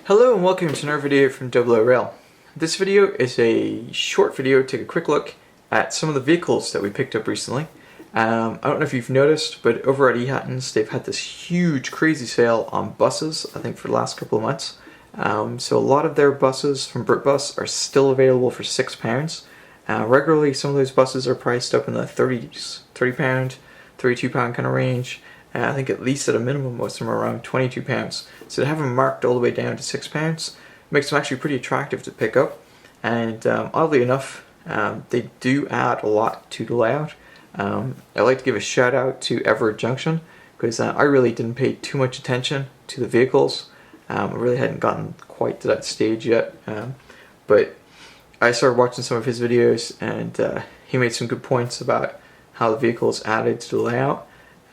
Hello and welcome to another video from oorail. This video is a short video to take a quick look at some of the vehicles that we picked up recently. I don't know if you've noticed, but over at Ehatton's they've had this huge crazy sale on buses, I think for the last couple of months. So a lot of their buses from BritBus are still available for £6. Regularly some of those buses are priced up in the £30, £32 kind of range. I think at least at a minimum most of them are around £22. So to have them marked all the way down to £6 makes them actually pretty attractive to pick up. And oddly enough, they do add a lot to the layout. I'd like to give a shout out to Everett Junction because I really didn't pay too much attention to the vehicles. I really hadn't gotten quite to that stage yet. But I started watching some of his videos and he made some good points about how the vehicles added to the layout.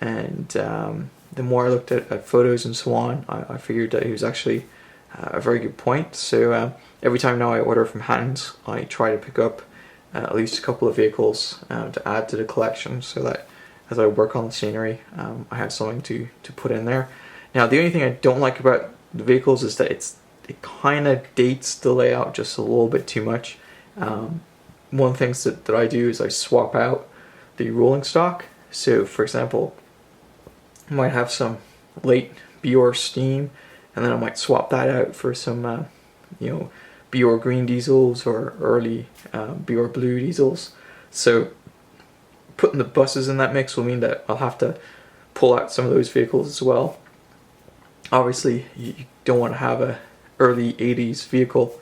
And the more I looked at photos and so on, I figured that he was actually a very good point. So every time now I order from Hattons, I try to pick up at least a couple of vehicles to add to the collection so that as I work on the scenery, I have something to put in there. Now the only thing I don't like about the vehicles is that it kind of dates the layout just a little bit too much. One of the things that I do is I swap out the rolling stock. So for example, I might have some late BR steam, and then I might swap that out for some, BR green diesels or early BR blue diesels. So putting the buses in that mix will mean that I'll have to pull out some of those vehicles as well. Obviously, you don't want to have a early 80s vehicle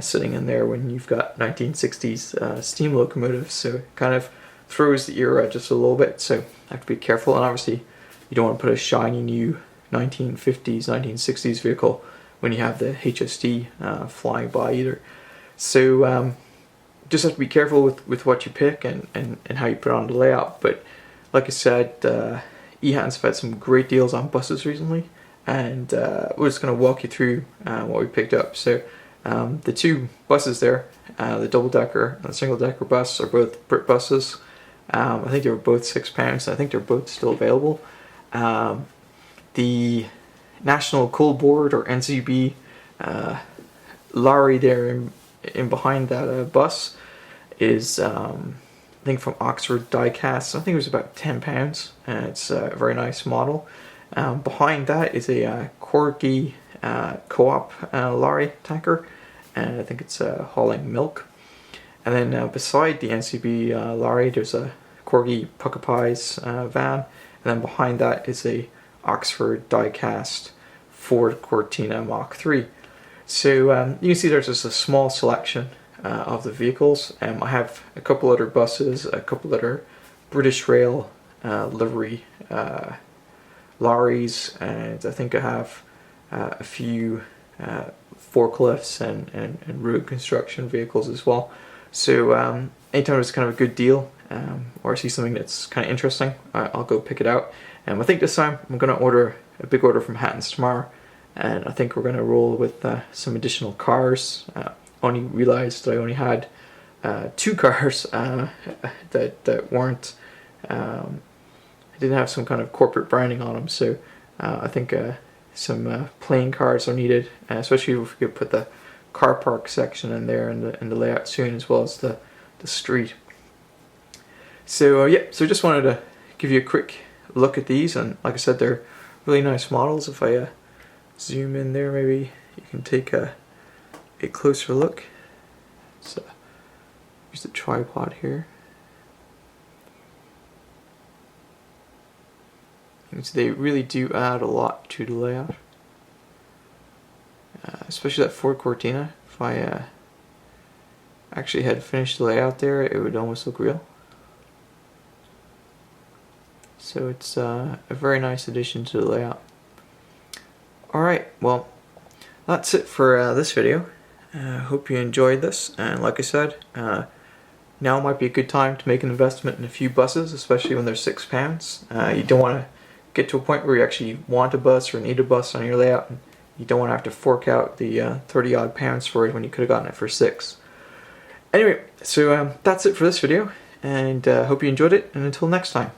sitting in there when you've got 1960s steam locomotives. So it kind of throws the era just a little bit. So I have to be careful, and obviously you don't want to put a shiny new 1950s, 1960s vehicle when you have the HSD flying by either. So just have to be careful with what you pick and how you put it on the layout. But like I said, Ehatton's have had some great deals on buses recently, and we're just going to walk you through what we picked up. So the two buses there, the double-decker and the single-decker bus, are both Brit buses. I think they were both £6. I think they're both still available. The National Coal Board, or NCB, lorry there in behind that bus is I think from Oxford Diecast. I think it was about £10. It's a very nice model. Behind that is a Corgi co-op lorry tanker, and I think it's hauling milk. And then beside the NCB lorry, there's a Corgi Pucka Pies van, and then behind that is a Oxford Diecast Ford Cortina Mach 3. So you can see there's just a small selection of the vehicles. I have a couple other buses, a couple other British Rail livery lorries, and I think I have a few forklifts and road construction vehicles as well. So anytime it's kind of a good deal or I see something that's kind of interesting, I'll go pick it out. I think this time I'm going to order a big order from Hattons tomorrow, and I think we're going to roll with some additional cars. Only realized that I only had 2 cars that weren't, I didn't have some kind of corporate branding on them, so I think some plain cars are needed, especially if we could put the car park section in there in the layout soon, as well as the street. So yeah, so just wanted to give you a quick look at these, and like I said, they're really nice models. If I zoom in there, maybe you can take a closer look. So use the tripod here. And so they really do add a lot to the layout, especially that Ford Cortina. If I actually had finished the layout there, it would almost look real. So it's a very nice addition to the layout. Alright, well, that's it for this video. Hope you enjoyed this, and like I said, now might be a good time to make an investment in a few buses, especially when they're £6. You don't want to get to a point where you actually want a bus or need a bus on your layout, and you don't want to have to fork out the 30 odd pounds for it when you could have gotten it for £6. Anyway, so that's it for this video, and hope you enjoyed it, and until next time.